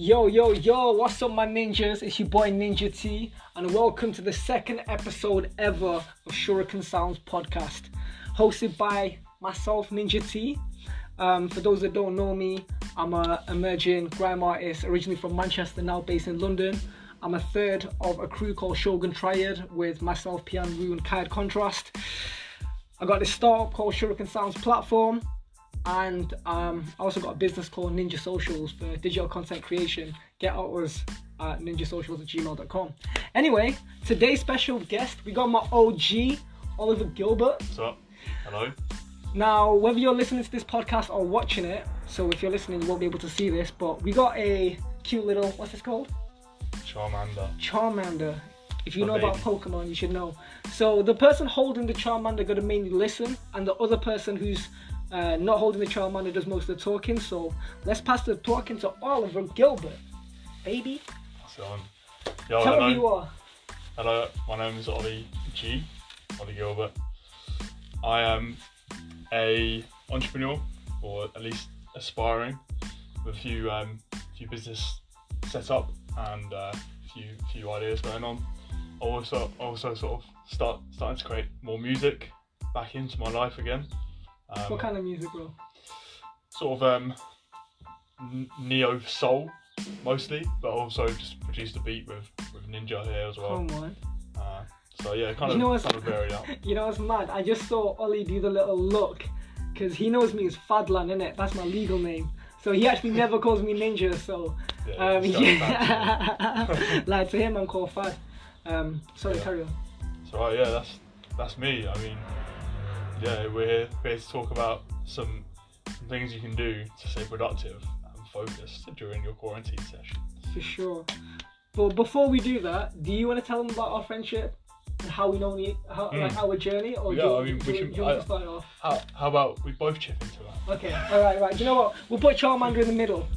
Yo, what's up my ninjas? It's your boy NiNJATEA and welcome to the second episode ever of SHURiKAN Sounds podcast, hosted by myself, NiNJATEA. For those that don't know me, I'm an emerging grime artist originally from Manchester, now based in London. I'm a third of a crew called Shogun Triad with myself, Pian Rue and Kaid Contrast. I got this startup called SHURiKAN Sounds platform. And I also got a business called Ninja Socials for digital content creation. Get at us at ninjasocials@gmail.com. Anyway, today's special guest, we got my OG, Oliver Gilbert. What's up? Hello. Now, whether you're listening to this podcast or watching it, so if you're listening, you won't be able to see this, but we got a cute little, what's this called? Charmander. If you know about Pokemon, you should know. So the person holding the Charmander got to mainly listen, and the other person who's not holding the Charmander does most of the talking. So let's pass the talking to Oliver Gilbert, baby. Yo, Tell me who you are. Hello, my name is Ollie Gilbert. I am a entrepreneur, or at least aspiring, with a few business set up and a few ideas going on. Also sort of starting to create more music back into my life again. What kind of music, bro? Sort of neo soul mostly, but also just produced a beat with Ninja here as well. Come on. So yeah, kind of varied out. You know what's mad? I just saw Ollie do the little look, because he knows me as Fadlan, innit? That's my legal name. So he actually never calls me Ninja. So like to him, I'm called Fad. Carry on. So yeah, that's me. I mean. Yeah, we're here to talk about some things you can do to stay productive and focused during your quarantine session. For sure. But before we do that, do you want to tell them about our friendship and how we know like our journey? Or yeah, do I mean, you want to start off? How about we both chip into that? Okay, alright. Do you know what? We'll put Charmander in the middle,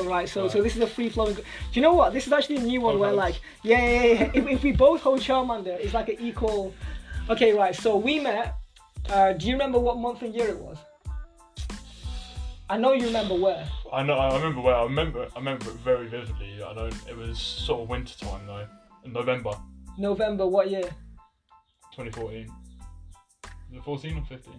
right? So this is a free flowing. Do you know what? This is actually a new one where like, yeah. If we both hold Charmander, it's like an equal. Okay, right. So we met. Do you remember what month and year it was? I know you remember where. I remember where. I remember it very vividly. I know it was sort of winter time though, in November. November, what year? 2014. Was it 14 or 15?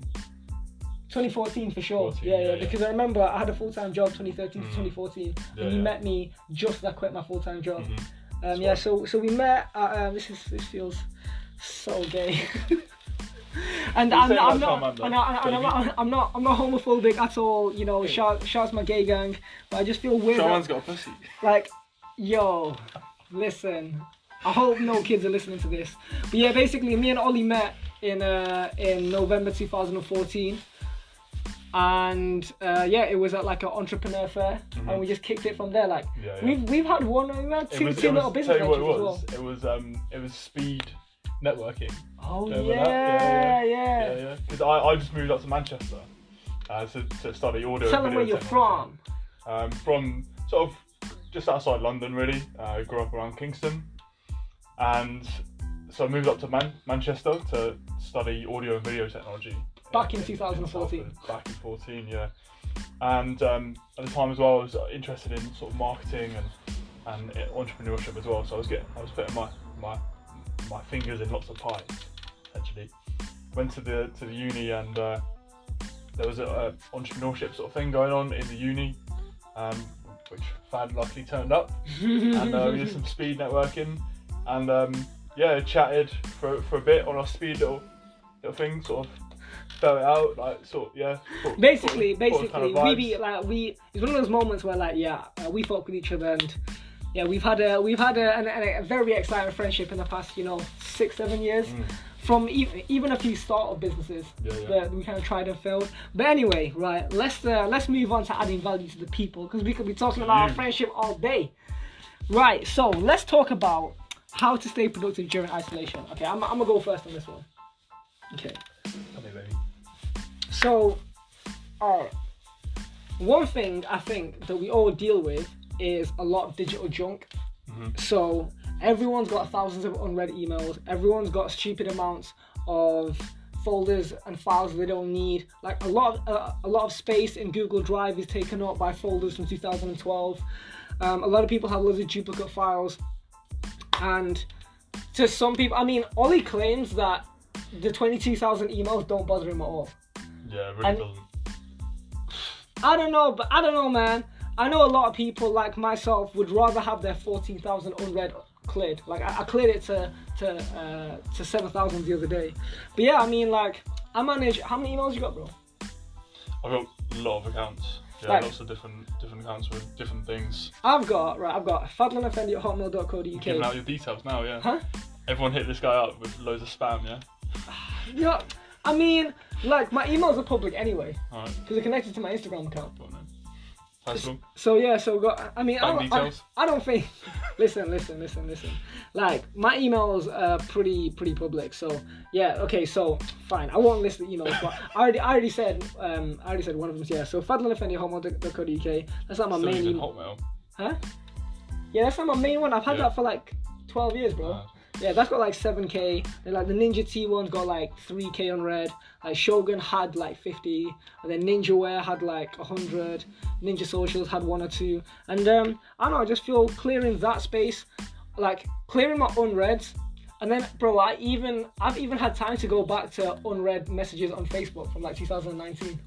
2014 for sure. 14, yeah. Because I remember I had a full-time job 2013 to 2014, and you met me just as I quit my full-time job. So we met. This feels so gay. And I'm not homophobic at all, you know. Shouts my gay gang, but I just feel weird. Someone's got a pussy. Like, yo, listen. I hope no kids are listening to this. But yeah, basically, me and Ollie met in November 2014, and it was at like an entrepreneur fair, and we just kicked it from there. Like, we've had two little business ventures as well. It was speed networking. Oh yeah. Because I just moved up to Manchester to study audio. Tell them where you're from. From sort of just outside London, really. I grew up around Kingston, and so I moved up to Manchester to study audio and video technology. Back in 2014. Back in 14, yeah. And at the time as well, I was interested in sort of marketing and entrepreneurship as well. So I was putting my fingers in lots of pies, actually. Went to the uni, and there was a entrepreneurship sort of thing going on in the uni, which Fad luckily turned up, and we did some speed networking, and chatted for a bit on our speed little thing, sort of spell it out, like Basically, we it's one of those moments where we fuck with each other, and we've had a very exciting friendship in the past 6-7 years. From even a few startup businesses that we kind of tried and failed. But anyway, right, let's move on to adding value to the people, because we could be talking about our friendship all day. Right, so let's talk about how to stay productive during isolation. Okay, I'm gonna go first on this one. Okay. Tell me, baby. So, alright. One thing I think that we all deal with is a lot of digital junk. So everyone's got thousands of unread emails. Everyone's got stupid amounts of folders and files they don't need. Like a lot of space in Google Drive is taken up by folders from 2012. A lot of people have loads of duplicate files, and to some people, I mean, Ollie claims that the 22,000 emails don't bother him at all. Yeah, it really doesn't. I don't know, man. I know a lot of people like myself would rather have their 14,000 unread cleared. Like I cleared it to 7,000 the other day. But yeah, I mean, like I manage. How many emails you got, bro? I've got a lot of accounts. Yeah, Like- lots of different accounts with different things. I've got fadlaneffendi@hotmail.co.uk. You're giving out your details now, yeah. Huh? Everyone hit this guy up with loads of spam, yeah. Yeah, I mean, like my emails are public anyway Alright, because they're connected to my Instagram account. go on then. Personal. So yeah, so got. I mean, Bank details? I don't think. Listen. Like my emails are pretty public. So yeah, okay. So fine. I won't list the emails, but I already said one of them. Yeah. So fadlaneffendi@hotmail.co.uk. That's not my Still main using email. Hotmail. Huh? Yeah, that's not my main one. I've had Yeah. that for like 12 years, bro. Mad. Yeah, that's got like 7k. Then like the NiNJATEA one's got like 3k unread. Like Shogun had like 50, and then NiNJAWear had like 100. Ninja Socials had 1 or 2. And I don't know, I just feel clearing that space, like clearing my unreads. And then, bro, I've even had time to go back to unread messages on Facebook from like 2019.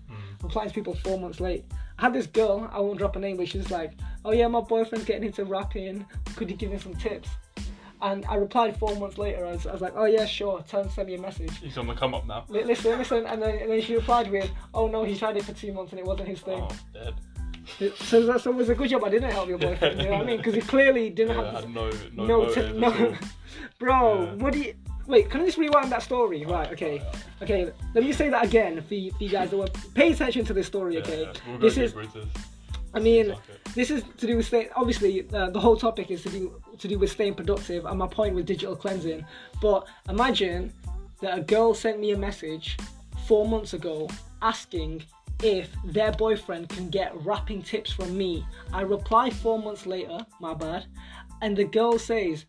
Replying to people 4 months late. I had this girl, I won't drop her name, but she's like, "Oh yeah, my boyfriend's getting into rapping. Could you give me some tips?" And I replied 4 months later. I was like, "Oh yeah, sure. Tell him to send me a message." He's on the come up now. Listen, and then she replied with, "Oh no, he tried it for 2 months and it wasn't his thing." Oh, dead. So it was a good job I didn't help your boyfriend. You know what I mean? Because he clearly didn't Yeah, have had no motive at all. Bro, Yeah. what do you? Wait, can I just rewind that story? Right, okay. Okay, let me say that again for you guys that want pay attention to this story, okay? Yeah, we'll go This deeper is, into this. I mean, Seems like it. this is to do with obviously the whole topic is to do with staying productive, and my point with digital cleansing. But imagine that a girl sent me a message 4 months ago asking if their boyfriend can get rapping tips from me. I reply 4 months later, my bad, and the girl says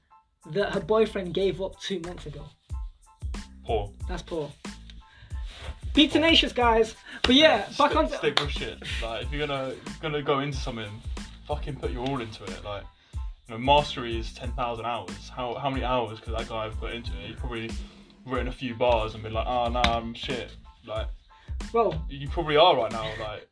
that her boyfriend gave up 2 months ago. Poor. That's poor. Be tenacious, guys. But yeah, back on. Stick with shit. Like if you're gonna go into something, fucking put your all into it. Like, you know, mastery is 10,000 hours. How many hours could that guy have put into it? He's probably written a few bars and been like, "Oh no, I'm shit." Like, Well, you probably are right now. Like,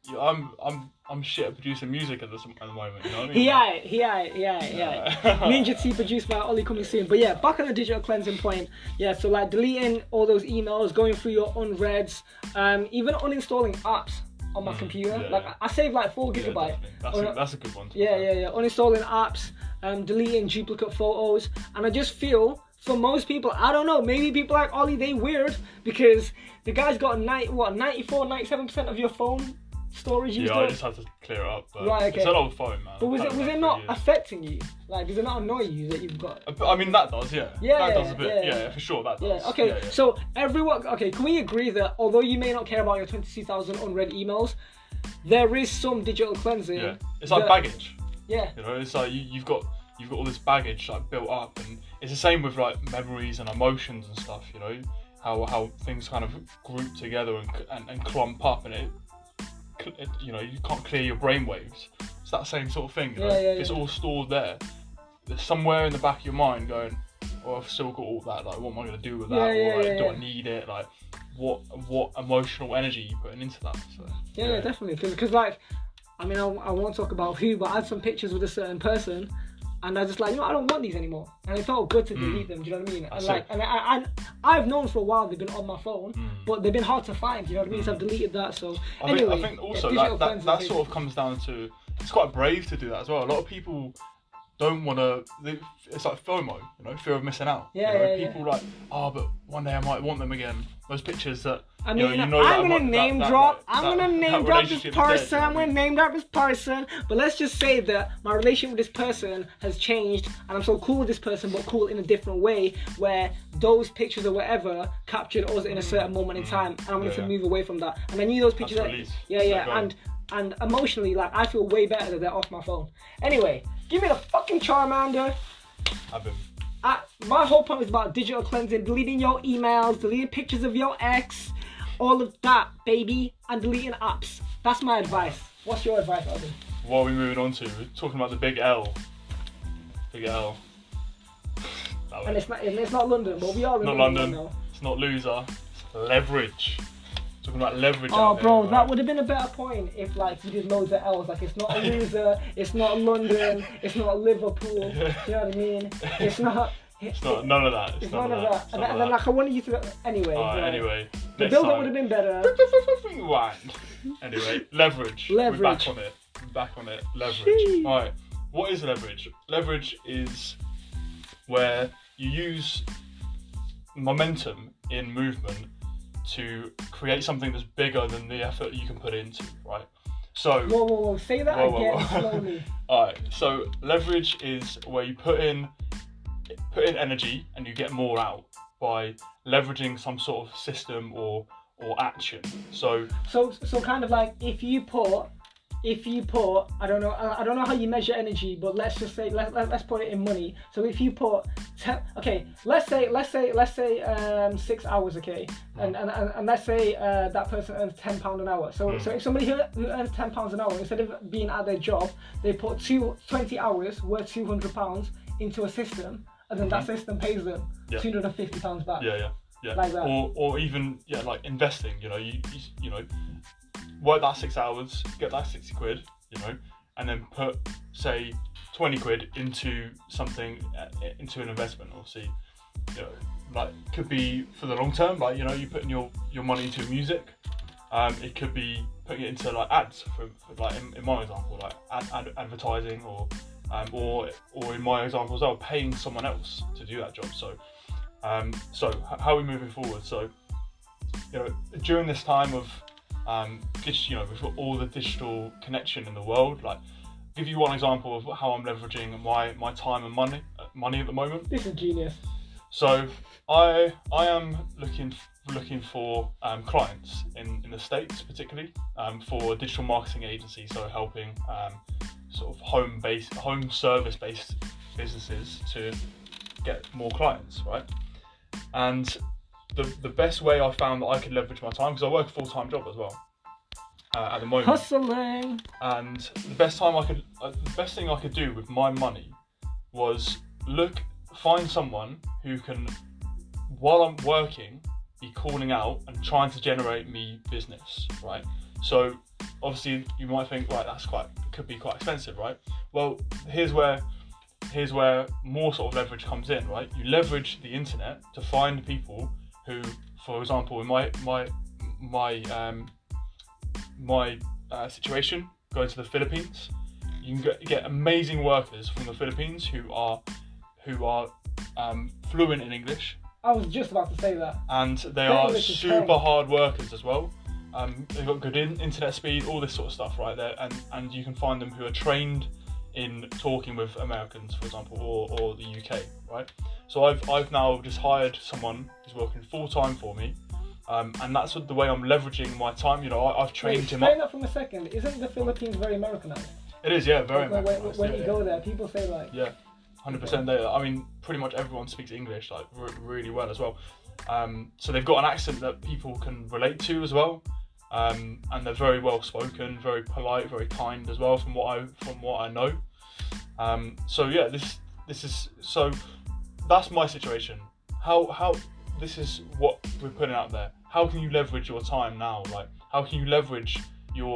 I'm shit at producing music at the moment. You know what I mean? he NiNJATEA produced by Ollie coming soon. But yeah, back on the digital cleansing point. Yeah, so like deleting all those emails, going through your unreads, even uninstalling apps on my computer. yeah, like yeah. I saved like 4 gigabytes. That's a good one. Yeah. Uninstalling apps, deleting duplicate photos, and I just feel for most people, I don't know, maybe people like Ollie, they weird because the guy's got 97% of your phone storage used Yeah, I up. just had to clear it up. But Right, okay. It's an old phone, man. But was I've had it for not years. affecting you? Like, does it not annoy you that you've got? I mean, that does, yeah. Yeah, that does a bit. yeah. Yeah, for sure, that does. Yeah. Okay. Yeah, yeah. So everyone. Okay. Can we agree that although you may not care about your 22,000 unread emails, there is some digital cleansing. Yeah. It's like that- baggage. Yeah. You know, it's like you've got all this baggage like built up, and it's the same with like memories and emotions and stuff. You know, how things kind of group together and clump up, and it you know, you can't clear your brain waves. It's that same sort of thing. You know? Yeah. It's all stored there. There's somewhere in the back of your mind going, "Oh, I've still got all that. Like, what am I going to do with that? Or like, do I need it? Like, what emotional energy are you putting into that?" So, Yeah, definitely. Because like, I mean, I won't talk about who, but I had some pictures with a certain person, and I was just like, I don't want these anymore, and it felt good to delete them. Do you know what I mean? And like, and I've known for a while they've been on my phone, but they've been hard to find. You know what I mean? So I've deleted that. So anyway, I think also digital that cleansing sort of comes down to, it's quite brave to do that as well. A lot of people don't want to. It's like FOMO, you know, fear of missing out. People like, but one day I might want them again. Those pictures that. I mean, I'm gonna name drop this person. I'm gonna name drop this person. But let's just say that my relationship with this person has changed, and I'm so cool with this person, but cool in a different way, where those pictures or whatever captured us in a certain moment in time, and I'm going to move away from that. And I knew those pictures. And emotionally, like I feel way better that they're off my phone. Anyway, give me the fucking Charmander. I've been. My whole point was about digital cleansing, deleting your emails, deleting pictures of your ex, all of that, baby, and deleting apps. That's my advice. What's your advice, Alvin? what are we moving on to? We're talking about the big L. Big L. And it's not London, but we are in not London. Now. It's not loser. It's leverage. Talking about leverage. Oh, bro, right? That would have been a better point if like you did loads of L's. Like it's not a loser. It's not London. It's not Liverpool. Do you know what I mean? It's not. It's not none of that. It's none of that. And then like I wanted you to anyway. Anyway. The build-up would have been better. Anyway, leverage. Leverage. We're back on it. Back on it. Leverage. Alright. What is leverage? Leverage is where you use momentum in movement to create something that's bigger than the effort you can put into, right? So whoa, say that again slowly. Alright, so leverage is where you put in energy and you get more out by leveraging some sort of system or action. So kind of like if you put I don't know how you measure energy, but let's just say let's put it in money. So if you put let's say 6 hours, okay, and let's say that person earns £10 an hour. So if somebody who earns £10 an hour, instead of being at their job, they put 20 hours worth £200 into a system, and then that system pays them £250 back. Yeah. Like that. Or even like investing. You know, work that 6 hours, get that 60 quid, you know, and then put say 20 quid into something, into an investment. Obviously, you know, like could be for the long term, like, you know, you putting your money into music. It could be putting it into like ads, for like in my example, like advertising, or in my example as well, paying someone else to do that job. So how are we moving forward? So, you know, during this time of you know, we've got all the digital connection in the world. Like, give you one example of how I'm leveraging my time and money at the moment. This is genius. So I am looking for clients in the States, particularly for a digital marketing agency. So helping sort of home service based businesses to get more clients, right? And the best way I found that I could leverage my time, because I work a full-time job as well at the moment. Hustling. And the best thing I could do with my money was find someone who can, while I'm working, be calling out and trying to generate me business, right? So obviously you might think, right, could be quite expensive, right? Well, here's where more sort of leverage comes in, right? You leverage the internet to find people who, for example, in my situation, going to the Philippines, you can get amazing workers from the Philippines who are fluent in English. I was just about to say that. And they are super hard workers as well. They've got good internet speed, all this sort of stuff, right there, and you can find them who are trained in talking with Americans, for example, or the UK, right? So I've now just hired someone who's working full time for me, and that's the way I'm leveraging my time. You know, I've trained him up. Explain that from a second. Isn't the Philippines very Americanized? It is, yeah, very Americanized. When you go there, people say like 100%. I mean, pretty much everyone speaks English like really well as well. So they've got an accent that people can relate to as well. And they're very well spoken, very polite, very kind as well, from what I know. So yeah, this is so that's my situation. How this is what we're putting out there. How can you leverage your time now? Like, how can you leverage you've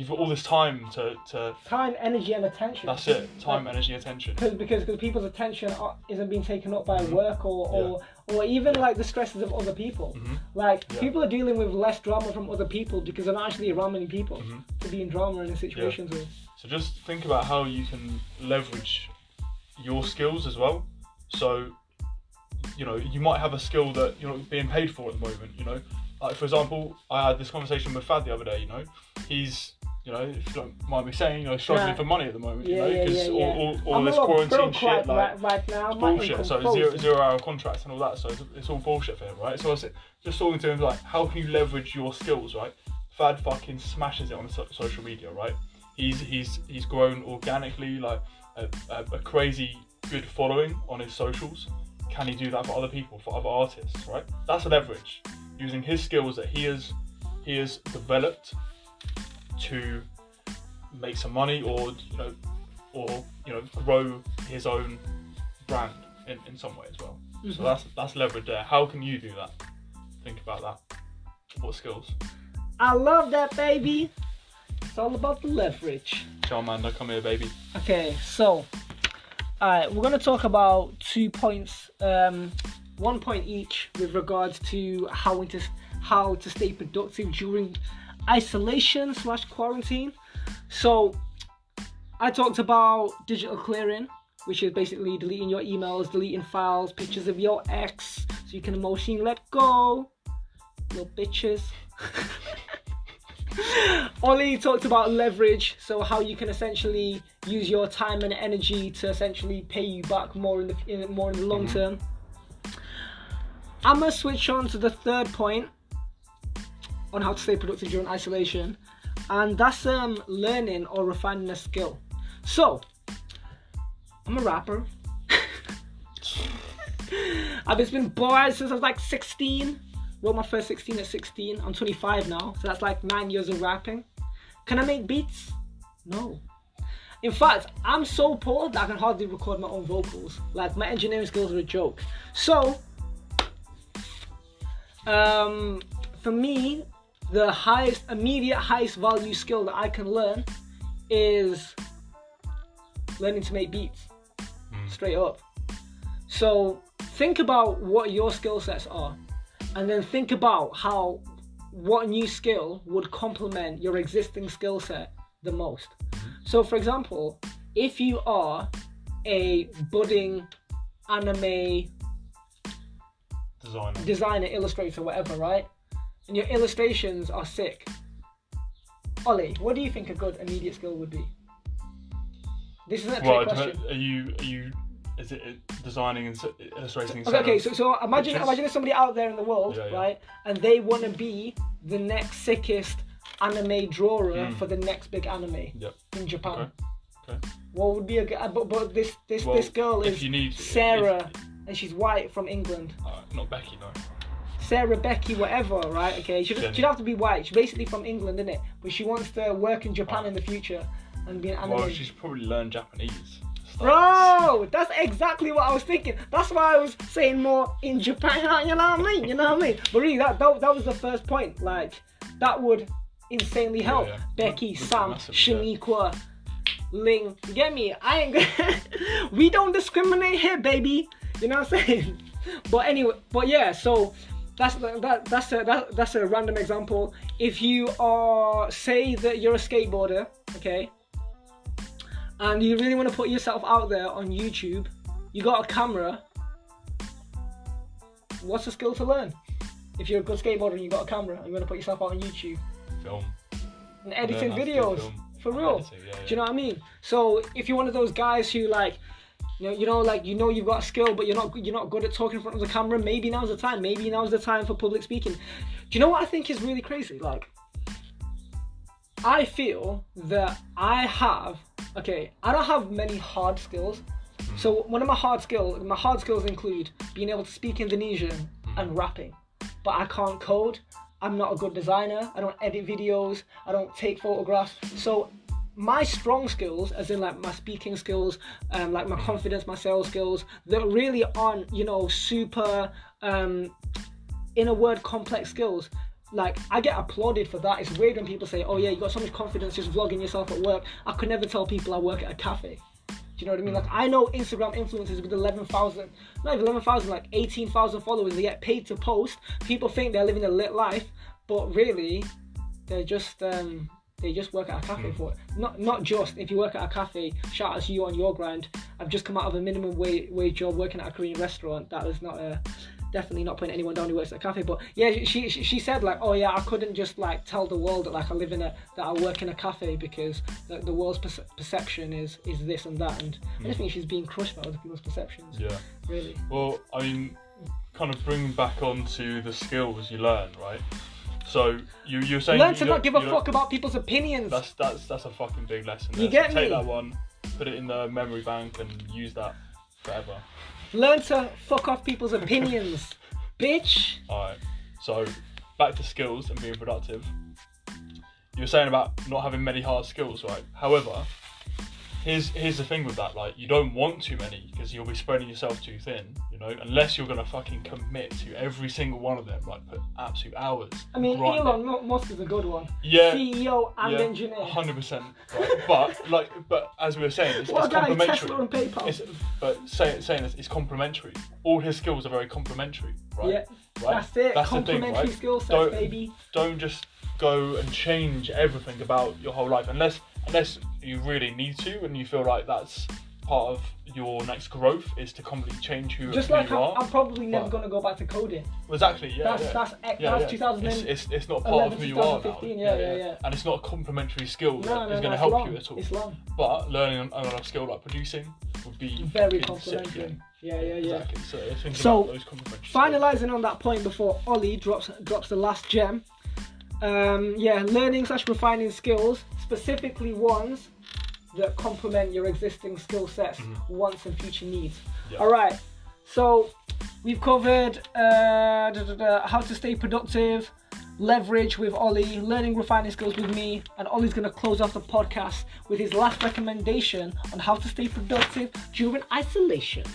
got all this time to time, energy, and attention. That's it. Time, energy, attention. Because people's attention isn't being taken up by work or even like the stresses of other people. Like people are dealing with less drama from other people because they're not actually around many people to be in drama and in situations with. So just think about how you can leverage your skills as well. So, you know, you might have a skill that you're not being paid for at the moment, you know. Like, for example, I had this conversation with Fad the other day, you know. He's, you know, if you don't mind me saying, you know, struggling for money at the moment, you know, because all this quarantine shit, like, right now, it's bullshit. So zero-hour contracts and all that, so it's all bullshit for him, right? So I was just talking to him, like, how can you leverage your skills, right? Fad fucking smashes it on social media, right? He's grown organically, like, a crazy good following on his socials. Can he do that for other people, for other artists, right? That's a leverage. Using his skills that he has developed to make some money, or grow his own brand in some way as well. Mm-hmm. So that's leverage there. How can you do that? Think about that. What skills? I love that, baby. It's all about the leverage. Charmander, come here, baby. Okay, so we're going to talk about 2 points, 1 point each, with regards to how to stay productive during isolation/quarantine. So I talked about digital clearing, which is basically deleting your emails, deleting files, pictures of your ex, so you can emotionally let go, little bitches. Ollie talked about leverage, so how you can essentially use your time and energy to essentially pay you back more in the long term. I'm gonna switch on to the 3rd point on how to stay productive during isolation, and that's learning or refining a skill. So I'm a rapper. I've just been bored since I was like 16. Wrote my first 16 at 16. I'm 25 now, so that's like 9 years of rapping. Can I make beats? No. In fact, I'm so poor that I can hardly record my own vocals. Like, my engineering skills are a joke. So, for me, the immediate highest value skill that I can learn is learning to make beats. Straight up. So, think about what your skill sets are. And then think about what new skill would complement your existing skill set the most. So for example, if you are a budding anime designer, illustrator, whatever, right? And your illustrations are sick. Ollie, what do you think a good immediate skill would be? This isn't a trick question. Are you is it designing and illustrating? Okay. So imagine there's somebody out there in the world, right? And they want to be the next sickest anime drawer for the next big anime in Japan. Okay. What would be a good? But this girl is Sarah, and she's white from England. Not Becky, no. Sarah, Becky, whatever, right? Okay. She'd have to be white. She's basically from England, isn't it? But she wants to work in Japan in the future and be an anime. Well, she's probably learned Japanese. Bro, that's exactly what I was thinking. That's why I was saying more in Japan. You know what I mean? But really, that was the first point. Like, that would insanely help. Yeah. Becky, Sam, Massive, Shaniqua, Ling. You get me? I ain't gonna... We don't discriminate here, baby. You know what I'm saying? But anyway, so that's a random example. If you are, say that you're a skateboarder, okay, and you really want to put yourself out there on YouTube, you got a camera, what's the skill to learn? If you're a good skateboarder and you got a camera and you want to put yourself out on YouTube, film and editing videos, for real. Do you know what I mean? So if you're one of those guys who you've got a skill, but you're not good at talking in front of the camera, maybe now's the time. Maybe now's the time for public speaking. Do you know what I think is really crazy? Like, I feel that I don't have many hard skills. So one of my hard skills include being able to speak Indonesian and rapping. But I can't code. I'm not a good designer. I don't edit videos. I don't take photographs. So my strong skills, as in like my speaking skills, like my confidence, my sales skills, that really aren't, super, in a word, complex skills. Like, I get applauded for that. It's weird when people say, oh yeah, you got so much confidence just vlogging yourself at work. I could never tell people I work at a cafe. Do you know what I mean? Like, I know Instagram influencers with 18,000 followers. They get paid to post. People think they're living a lit life, but really, they just work at a cafe for it. Not just, if you work at a cafe, shout out to you on your grind. I've just come out of a minimum wage job working at a Korean restaurant. That is not definitely not putting anyone down who works at a cafe, but yeah, she said like, oh yeah, I couldn't just like tell the world that like that I work in a cafe because the world's perception is this and that, and I just think she's being crushed by other people's perceptions. Yeah, really. Well, I mean, kind of bringing back onto the skills you learn, right? So you're saying learn to not give a fuck about people's opinions. That's a fucking big lesson. You get me? Take that one, put it in the memory bank, and use that forever. Learn to fuck off people's opinions, bitch. Alright, so back to skills and being productive. you were saying about not having many hard skills, right? However, here's the thing with that, like, you don't want too many because you'll be spreading yourself too thin, you know, unless you're gonna fucking commit to every single one of them, like put absolute hours. I mean, Elon Musk is a good one. Yeah. CEO and engineer. 100%. Right? But as we were saying, it's complementary. Tesla and PayPal. It's complementary. All his skills are very complementary, right? Yeah. Right? That's it. That's complementary the thing, right? skill set, baby. Don't just go and change everything about your whole life unless you really need to, and you feel like that's part of your next growth is to completely change who just you like are. I'm probably never going to go back to coding. Exactly, yeah. That's 2011. It's not part of who you are now. Yeah. And it's not a complementary skill that is going to help you at all. It's long. But learning another skill like producing would be very complementary. Yeah. Exactly. So about those complementary finalising skills. on that point before Ollie drops the last gem. Learning/refining skills, specifically ones that complement your existing skill sets, wants and future needs. Yeah. All right, so we've covered how to stay productive, leverage with Ollie, learning refining skills with me, and Ollie's going to close off the podcast with his last recommendation on how to stay productive during isolation.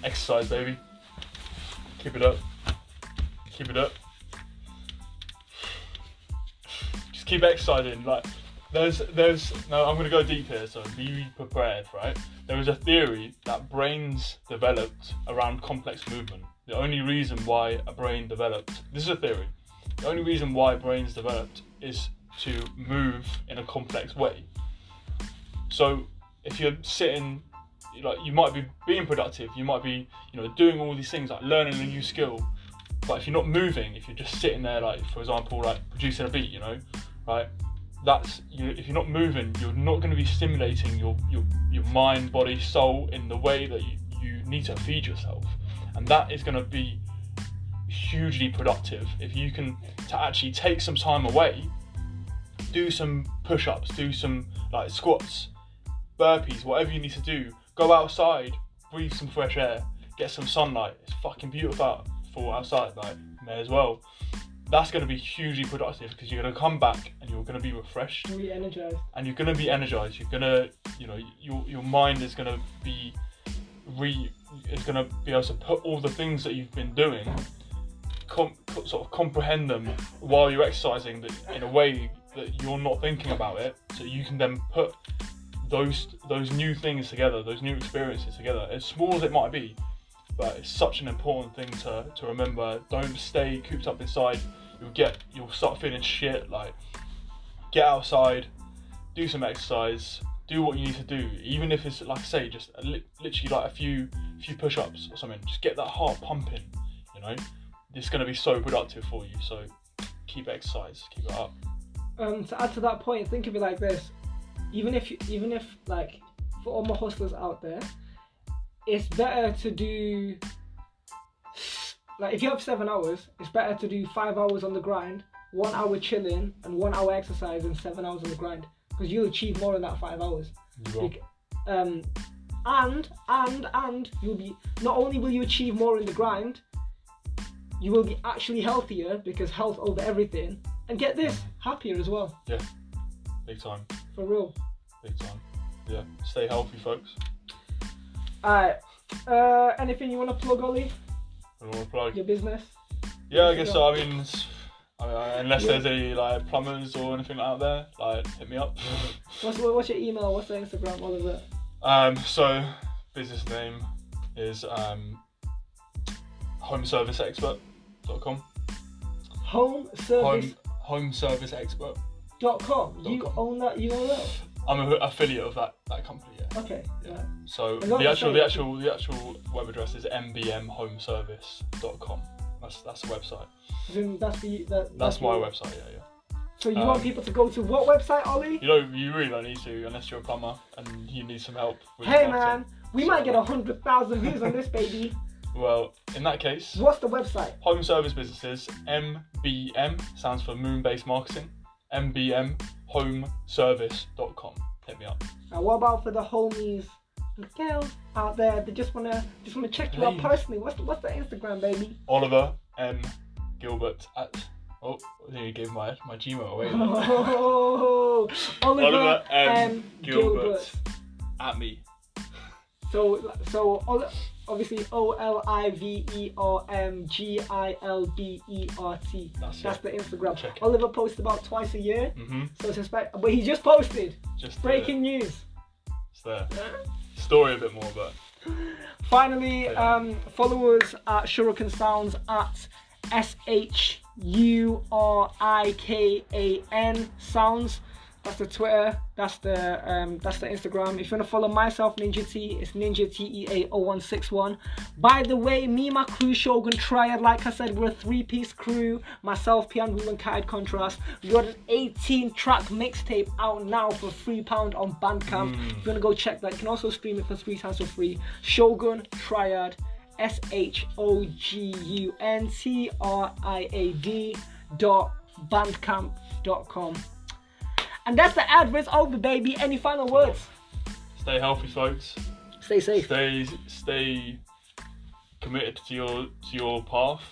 Exercise, baby. Keep it up. Just keep exercising. Like, no, I'm going to go deep here, so be prepared, right? There is a theory that brains developed around complex movement. The only reason why a brain developed, this is a theory, the only reason why brains developed is to move in a complex way. So if you're sitting, like, you might be being productive, you might be, doing all these things like learning a new skill, but if you're not moving, if you're just sitting there, like, for example, like producing a beat, right? If you're not moving, you're not going to be stimulating your mind, body, soul in the way that you need to feed yourself, and that is going to be hugely productive if you can to actually take some time away, do some push-ups, do some like squats, burpees, whatever you need to do. Go outside, breathe some fresh air, get some sunlight. It's fucking beautiful outside, like, may as well. That's going to be hugely productive because you're going to come back and you're going to be refreshed. Re-energized. And you're going to be energized. You're going to, your mind is going to be able to put all the things that you've been doing, sort of comprehend them while you're exercising in a way that you're not thinking about it. So you can then put those new things together, those new experiences together, as small as it might be. But it's such an important thing to remember. Don't stay cooped up inside. You'll start feeling shit. Like, get outside, do some exercise, do what you need to do. Even if it's, like I say, just literally like a few push-ups or something. Just get that heart pumping. It's going to be so productive for you. So keep exercise, keep it up. To add to that point, think of it like this: even if like, for all my hustlers out there, it's better to do, like, if you have 7 hours, it's better to do 5 hours on the grind, 1 hour chilling, and 1 hour exercise, and 7 hours on the grind, because you'll achieve more in that 5 hours. And you'll be, not only will you achieve more in the grind, you will be actually healthier, because health over everything, and get this, happier as well. Yeah, big time. For real. Big time. Yeah, stay healthy, folks. Alright, anything you want to plug, Ollie? I don't want to plug your business? Yeah, I guess so. I mean, unless there's any like plumbers or anything out there, like, hit me up. What's your email? What's the Instagram? What is it? So business name is homeserviceexpert.com. Homeserviceexpert.com. You own that URL? I'm an affiliate of that company. Yeah. Okay. Yeah. So the actual web address is mbmhomeservice.com. That's the website. That's my website. Yeah. So you want people to go to what website, Ollie? You really don't need to unless you're a plumber and you need some help with Hey man, we might get 100,000 views on this, baby. Well, in that case, what's the website? Home Service Businesses, MBM stands for Moon Based Marketing. mbmhomeservice.com. Hit me up. Now, what about for the homies and girls out there that just wanna check you out personally? What's the Instagram, baby? Oliver M Gilbert at Oh, there you gave my Gmail away. Oh, Oliver M. Gilbert. At me. So obviously OLIVERMGILBERT. That's the Instagram. Check it. Oliver posts about twice a year. Mm-hmm. So suspect, but he just posted. Just breaking news. It's there. Story a bit more, but finally, follow us at SHURiKAN Sounds at SHURIKAN Sounds. That's the Twitter. That's the Instagram. If you want to follow myself, NiNJATEA, it's NiNJATEA0161. By the way, me and my crew, Shogun Triad, like I said, we're a 3-piece crew. Myself, Pian, Rule, and Kite Contrast. We got an 18-track mixtape out now for £3 on Bandcamp. If you want to go check that, you can also stream it for 3 times for free. Shogun Triad, SHOGUNTRIAD.bandcamp.com. And that's the adverts over, baby. Any final words? Stay healthy, folks. Stay safe. Stay committed to your path,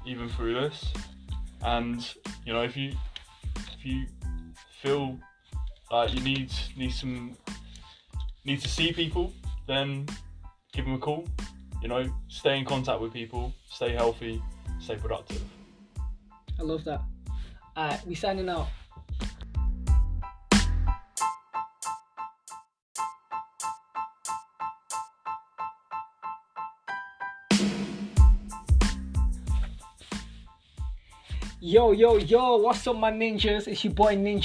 even through this. And you know, if you feel like you need to see people, then give them a call. You know, stay in contact with people. Stay healthy. Stay productive. I love that. Alright, we signing out. Yo, what's up, my ninjas? It's your boy Ninja.